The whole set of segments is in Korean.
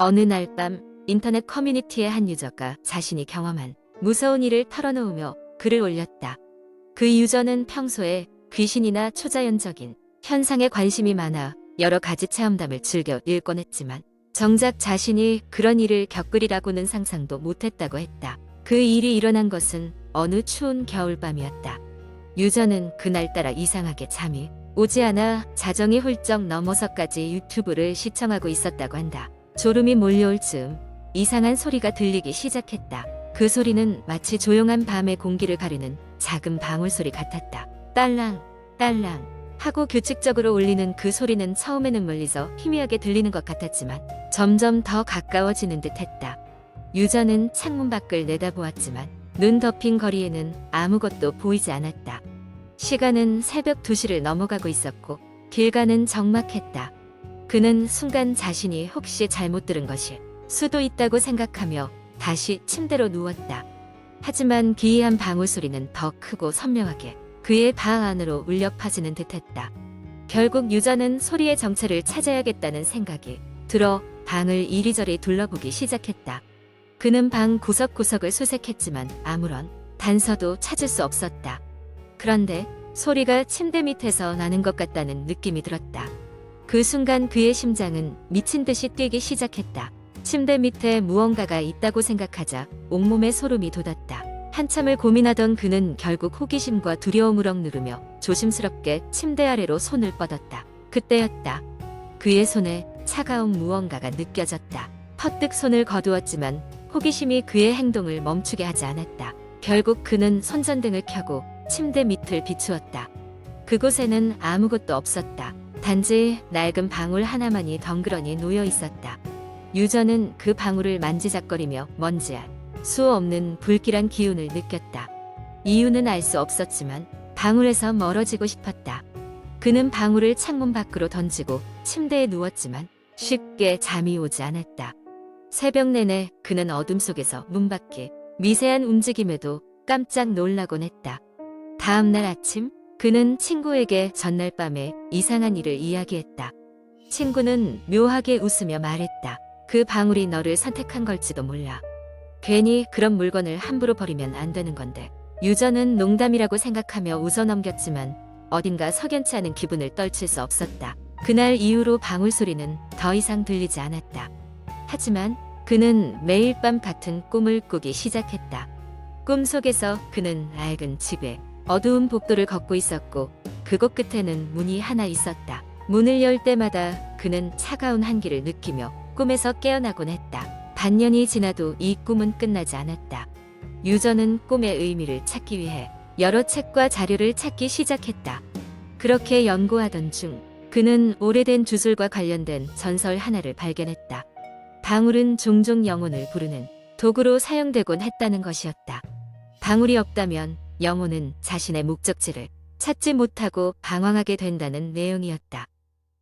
어느 날 밤 인터넷 커뮤니티의 한 유저가 자신이 경험한 무서운 일을 털어놓으며 글을 올렸다. 그 유저는 평소에 귀신이나 초자연적인 현상에 관심이 많아 여러 가지 체험담을 즐겨 읽곤 했지만 정작 자신이 그런 일을 겪으리라고는 상상도 못했다고 했다. 그 일이 일어난 것은 어느 추운 겨울밤이었다. 유저는 그날따라 이상하게 잠이 오지 않아 자정이 훌쩍 넘어서까지 유튜브를 시청하고 있었다고 한다. 졸음이 몰려올 즈음 이상한 소리가 들리기 시작했다. 그 소리는 마치 조용한 밤의 공기를 가르는 작은 방울소리 같았다. 딸랑 딸랑 하고 규칙적으로 울리는 그 소리는 처음에는 멀리서 희미하게 들리는 것 같았지만 점점 더 가까워지는 듯했다. 유저는 창문 밖을 내다보았지만 눈 덮인 거리에는 아무것도 보이지 않았다. 시간은 새벽 2시를 넘어가고 있었고 길가는 적막했다. 그는 순간 자신이 혹시 잘못 들은 것일 수도 있다고 생각하며 다시 침대로 누웠다. 하지만 기이한 방울소리는 더 크고 선명하게 그의 방 안으로 울려 퍼지는 듯했다. 결국 유저는 소리의 정체를 찾아야겠다는 생각이 들어 방을 이리저리 둘러보기 시작했다. 그는 방 구석구석을 수색했지만 아무런 단서도 찾을 수 없었다. 그런데 소리가 침대 밑에서 나는 것 같다는 느낌이 들었다. 그 순간 그의 심장은 미친 듯이 뛰기 시작했다. 침대 밑에 무언가가 있다고 생각하자 온몸에 소름이 돋았다. 한참을 고민하던 그는 결국 호기심과 두려움을 억누르며 조심스럽게 침대 아래로 손을 뻗었다. 그때였다. 그의 손에 차가운 무언가가 느껴졌다. 퍼뜩 손을 거두었지만 호기심이 그의 행동을 멈추게 하지 않았다. 결국 그는 손전등을 켜고 침대 밑을 비추었다. 그곳에는 아무것도 없었다. 단지 낡은 방울 하나만이 덩그러니 놓여 있었다. 유저는 그 방울을 만지작거리며 먼지알 수 없는 불길한 기운을 느꼈다. 이유는 알 수 없었지만 방울에서 멀어지고 싶었다. 그는 방울을 창문 밖으로 던지고 침대에 누웠지만 쉽게 잠이 오지 않았다. 새벽 내내 그는 어둠 속에서 문 밖의 미세한 움직임에도 깜짝 놀라곤 했다. 다음 날 아침 그는 친구에게 전날 밤에 이상한 일을 이야기했다. 친구는 묘하게 웃으며 말했다. 그 방울이 너를 선택한 걸지도 몰라. 괜히 그런 물건을 함부로 버리면 안 되는 건데. 유저는 농담이라고 생각하며 웃어넘겼지만 어딘가 석연치 않은 기분을 떨칠 수 없었다. 그날 이후로 방울 소리는 더 이상 들리지 않았다. 하지만 그는 매일 밤 같은 꿈을 꾸기 시작했다. 꿈속에서 그는 낡은 집에 어두운 복도를 걷고 있었고 그곳 끝에는 문이 하나 있었다. 문을 열 때마다 그는 차가운 한기를 느끼며 꿈에서 깨어나곤 했다. 반년이 지나도 이 꿈은 끝나지 않았다. 유저는 꿈의 의미를 찾기 위해 여러 책과 자료를 찾기 시작했다. 그렇게 연구하던 중 그는 오래된 주술과 관련된 전설 하나를 발견했다. 방울은 종종 영혼을 부르는 도구로 사용되곤 했다는 것이었다. 방울이 없다면 영혼은 자신의 목적지를 찾지 못하고 방황하게 된다는 내용이었다.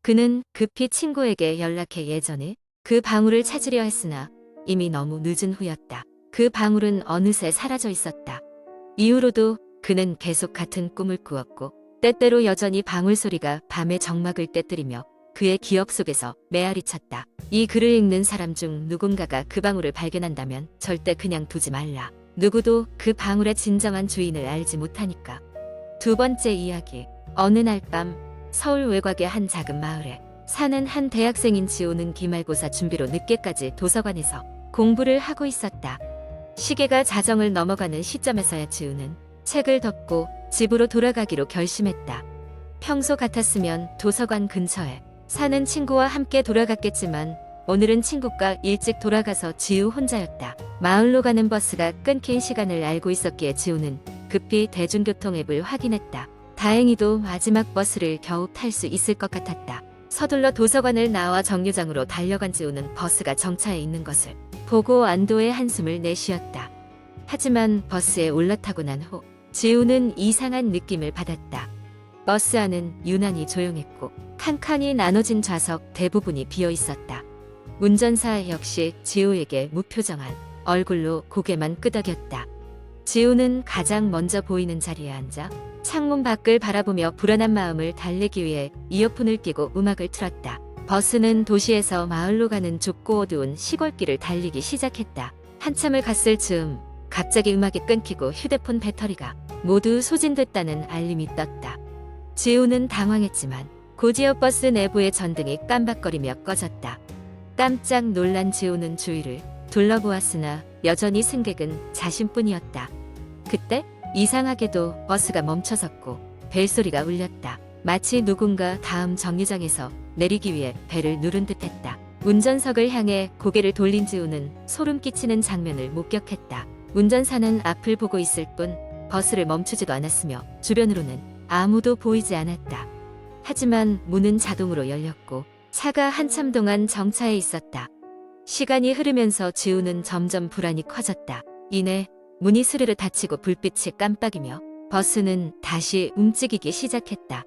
그는 급히 친구에게 연락해 예전에 그 방울을 찾으려 했으나 이미 너무 늦은 후였다. 그 방울은 어느새 사라져 있었다. 이후로도 그는 계속 같은 꿈을 꾸었고 때때로 여전히 방울 소리가 밤의 정막을 떼뜨리며 그의 기억 속에서 메아리 쳤다. 이 글을 읽는 사람 중 누군가가 그 방울을 발견한다면 절대 그냥 두지 말라. 누구도 그 방울의 진정한 주인을 알지 못하니까. 두 번째 이야기. 어느 날 밤 서울 외곽의 한 작은 마을에 사는 한 대학생인 지호는 기말고사 준비로 늦게까지 도서관에서 공부를 하고 있었다. 시계가 자정을 넘어가는 시점에서야 지호는 책을 덮고 집으로 돌아가기로 결심했다. 평소 같았으면 도서관 근처에 사는 친구와 함께 돌아갔겠지만 오늘은 친구가 일찍 돌아가서 지우 혼자였다. 마을로 가는 버스가 끊긴 시간을 알고 있었기에 지우는 급히 대중교통 앱을 확인했다. 다행히도 마지막 버스를 겨우 탈 수 있을 것 같았다. 서둘러 도서관을 나와 정류장으로 달려간 지우는 버스가 정차해 있는 것을 보고 안도의 한숨을 내쉬었다. 하지만 버스에 올라타고 난 후 지우는 이상한 느낌을 받았다. 버스 안은 유난히 조용했고 칸칸이 나눠진 좌석 대부분이 비어 있었다. 운전사 역시 지우에게 무표정한 얼굴로 고개만 끄덕였다. 지우는 가장 먼저 보이는 자리에 앉아 창문 밖을 바라보며 불안한 마음을 달래기 위해 이어폰을 끼고 음악을 틀었다. 버스는 도시에서 마을로 가는 좁고 어두운 시골길을 달리기 시작했다. 한참을 갔을 즈음 갑자기 음악이 끊기고 휴대폰 배터리가 모두 소진됐다는 알림이 떴다. 지우는 당황했지만 고지역 버스 내부의 전등이 깜박거리며 꺼졌다. 깜짝 놀란 지우는 주위를 둘러보았으나 여전히 승객은 자신뿐이었다. 그때 이상하게도 버스가 멈춰섰고 벨소리가 울렸다. 마치 누군가 다음 정류장에서 내리기 위해 벨을 누른 듯했다. 운전석을 향해 고개를 돌린 지우는 소름 끼치는 장면을 목격했다. 운전사는 앞을 보고 있을 뿐 버스를 멈추지도 않았으며 주변으로는 아무도 보이지 않았다. 하지만 문은 자동으로 열렸고 차가 한참 동안 정차해 있었다. 시간이 흐르면서 지우는 점점 불안이 커졌다. 이내 문이 스르르 닫히고 불빛이 깜빡이며 버스는 다시 움직이기 시작했다.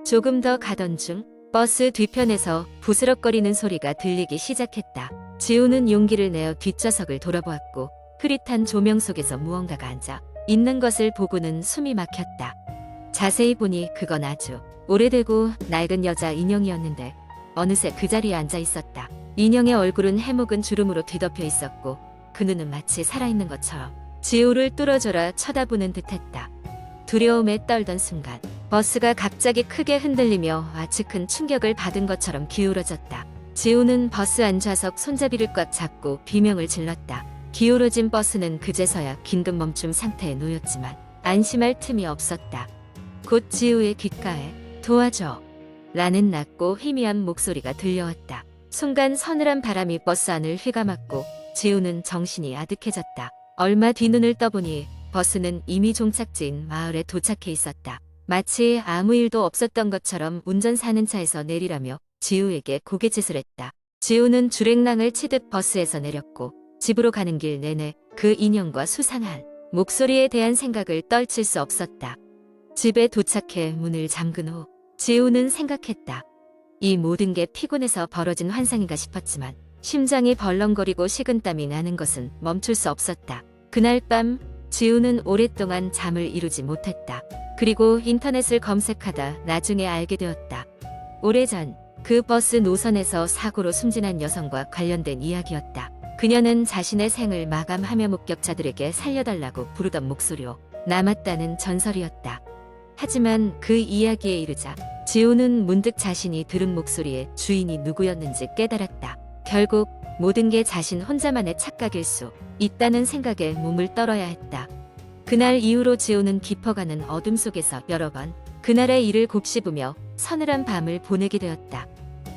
조금 더 가던 중 버스 뒤편에서 부스럭거리는 소리가 들리기 시작했다. 지우는 용기를 내어 뒷좌석을 돌아보았고 흐릿한 조명 속에서 무언가가 앉아 있는 것을 보고는 숨이 막혔다. 자세히 보니 그건 아주 오래되고 낡은 여자 인형이었는데 어느새 그 자리에 앉아 있었다. 인형의 얼굴은 해묵은 주름으로 뒤덮여 있었고 그 눈은 마치 살아있는 것처럼 지우를 뚫어져라 쳐다보는 듯했다. 두려움에 떨던 순간 버스가 갑자기 크게 흔들리며 마치 큰 충격을 받은 것처럼 기울어졌다. 지우는 버스 안좌석 손잡이를 꽉 잡고 비명을 질렀다. 기울어진 버스는 그제서야 긴급 멈춤 상태에 놓였지만 안심할 틈이 없었다. 곧 지우의 귓가에 도와줘 라는 낮고 희미한 목소리가 들려왔다. 순간 서늘한 바람이 버스 안을 휘감았고 지우는 정신이 아득해졌다. 얼마 뒤 눈을 떠보니 버스는 이미 종착지인 마을에 도착해 있었다. 마치 아무 일도 없었던 것처럼 운전사는 차에서 내리라며 지우에게 고개짓을 했다. 지우는 줄행랑을 치듯 버스에서 내렸고 집으로 가는 길 내내 그 인형과 수상한 목소리에 대한 생각을 떨칠 수 없었다. 집에 도착해 문을 잠근 후 지우는 생각했다. 이 모든 게 피곤해서 벌어진 환상인가 싶었지만 심장이 벌렁거리고 식은땀이 나는 것은 멈출 수 없었다. 그날 밤 지우는 오랫동안 잠을 이루지 못했다. 그리고 인터넷을 검색하다 나중에 알게 되었다. 오래전 그 버스 노선에서 사고로 숨진 여성과 관련된 이야기였다. 그녀는 자신의 생을 마감하며 목격자들에게 살려달라고 부르던 목소리로 남았다는 전설이었다. 하지만 그 이야기에 이르자 지우는 문득 자신이 들은 목소리의 주인이 누구였는지 깨달았다. 결국 모든 게 자신 혼자만의 착각일 수 있다는 생각에 몸을 떨어야 했다. 그날 이후로 지우는 깊어가는 어둠 속에서 여러 번 그날의 일을 곱씹으며 서늘한 밤을 보내게 되었다.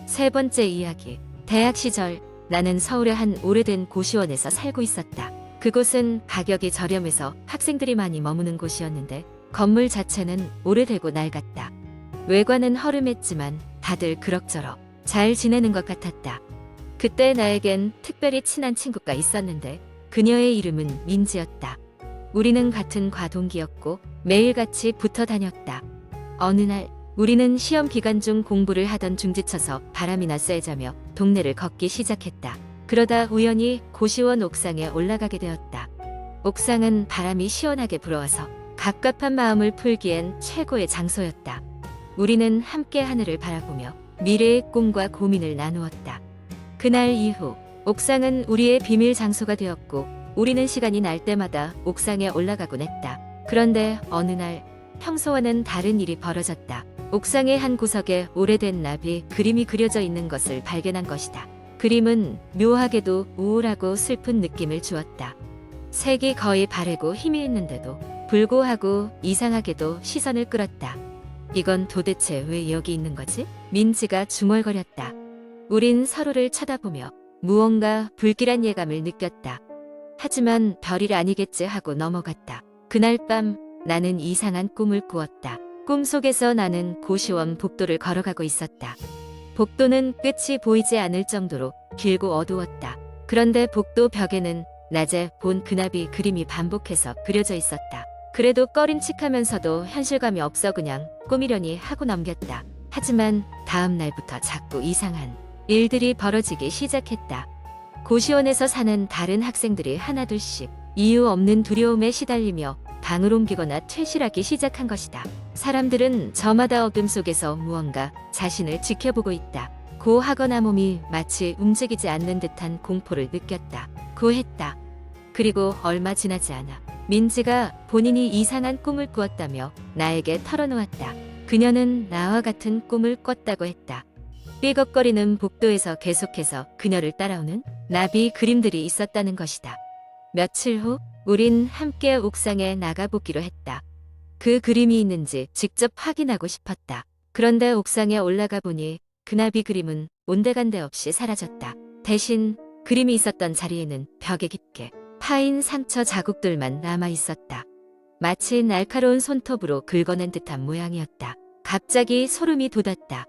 세 번째 이야기. 대학 시절 나는 서울의 한 오래된 고시원에서 살고 있었다. 그곳은 가격이 저렴해서 학생들이 많이 머무는 곳이었는데 건물 자체는 오래되고 낡았다. 외관은 허름했지만 다들 그럭저럭 잘 지내는 것 같았다. 그때 나에겐 특별히 친한 친구가 있었는데 그녀의 이름은 민지였다. 우리는 같은 과동기였고 매일같이 붙어 다녔다. 어느 날 우리는 시험 기간 중 공부를 하던 중지쳐서 바람이나 쐬자며 동네를 걷기 시작했다. 그러다 우연히 고시원 옥상에 올라가게 되었다. 옥상은 바람이 시원하게 불어와서 갑갑한 마음을 풀기엔 최고의 장소였다. 우리는 함께 하늘을 바라보며 미래의 꿈과 고민을 나누었다. 그날 이후 옥상은 우리의 비밀 장소가 되었고 우리는 시간이 날 때마다 옥상에 올라가곤 했다. 그런데 어느 날 평소와는 다른 일이 벌어졌다. 옥상의 한 구석에 오래된 나비 그림이 그려져 있는 것을 발견한 것이다. 그림은 묘하게도 우울하고 슬픈 느낌을 주었다. 색이 거의 바래고 희미했는데도 불고하고 이상하게도 시선을 끌었다. 이건 도대체 왜 여기 있는 거지? 민지가 중얼거렸다. 우린 서로를 쳐다보며 무언가 불길한 예감을 느꼈다. 하지만 별일 아니겠지 하고 넘어갔다. 그날 밤 나는 이상한 꿈을 꾸었다. 꿈속에서 나는 고시원 복도를 걸어가고 있었다. 복도는 끝이 보이지 않을 정도로 길고 어두웠다. 그런데 복도 벽에는 낮에 본 그나비 그림이 반복해서 그려져 있었다. 그래도 꺼림칙하면서도 현실감이 없어 그냥 꾸미려니 하고 넘겼다. 하지만 다음 날부터 자꾸 이상한 일들이 벌어지기 시작했다. 고시원에서 사는 다른 학생들이 하나둘씩 이유 없는 두려움에 시달리며 방을 옮기거나 퇴실하기 시작한 것이다. 사람들은 저마다 어둠 속에서 무언가 자신을 지켜보고 있다. 고하거나 몸이 마치 움직이지 않는 듯한 공포를 느꼈다. 고했다. 그리고 얼마 지나지 않아 민지가 본인이 이상한 꿈을 꾸었다며 나에게 털어놓았다. 그녀는 나와 같은 꿈을 꿨다고 했다. 삐걱거리는 복도에서 계속해서 그녀를 따라오는 나비 그림들이 있었다는 것이다. 며칠 후 우린 함께 옥상에 나가보기로 했다. 그 그림이 있는지 직접 확인하고 싶었다. 그런데 옥상에 올라가 보니 그 나비 그림은 온데간데 없이 사라졌다. 대신 그림이 있었던 자리에는 벽에 깊게 파인 상처 자국들만 남아 있었다. 마치 날카로운 손톱으로 긁어낸 듯한 모양이었다. 갑자기 소름이 돋았다.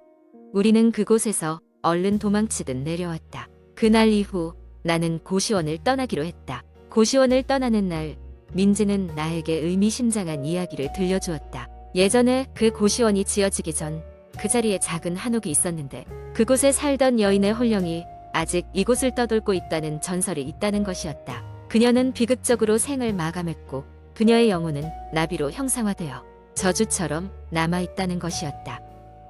우리는 그곳에서 얼른 도망치듯 내려왔다. 그날 이후 나는 고시원을 떠나기로 했다. 고시원을 떠나는 날 민지는 나에게 의미심장한 이야기를 들려주었다. 예전에 그 고시원이 지어지기 전 그 자리에 작은 한옥이 있었는데 그곳에 살던 여인의 혼령이 아직 이곳을 떠돌고 있다는 전설이 있다는 것이었다. 그녀는 비극적으로 생을 마감했고 그녀의 영혼은 나비로 형상화되어 저주처럼 남아있다는 것이었다.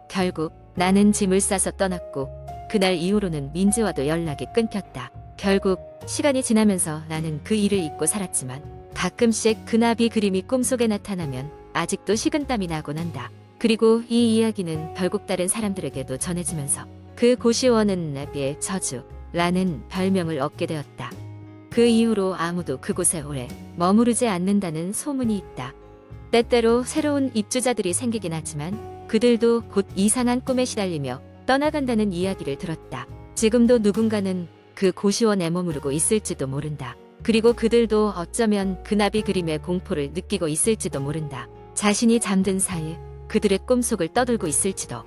결국 나는 짐을 싸서 떠났고 그날 이후로는 민지와도 연락이 끊겼다. 결국 시간이 지나면서 나는 그 일을 잊고 살았지만 가끔씩 그 나비 그림이 꿈속에 나타나면 아직도 식은땀이 나곤 한다. 그리고 이 이야기는 결국 다른 사람들에게도 전해지면서 그 고시원은 나비의 저주라는 별명을 얻게 되었다. 그 이후로 아무도 그곳에 오래 머무르지 않는다는 소문이 있다. 때때로 새로운 입주자들이 생기긴 하지만 그들도 곧 이상한 꿈에 시달리며 떠나간다는 이야기를 들었다. 지금도 누군가는 그 고시원에 머무르고 있을지도 모른다. 그리고 그들도 어쩌면 그 나비 그림의 공포를 느끼고 있을지도 모른다. 자신이 잠든 사이 그들의 꿈속을 떠돌고 있을지도.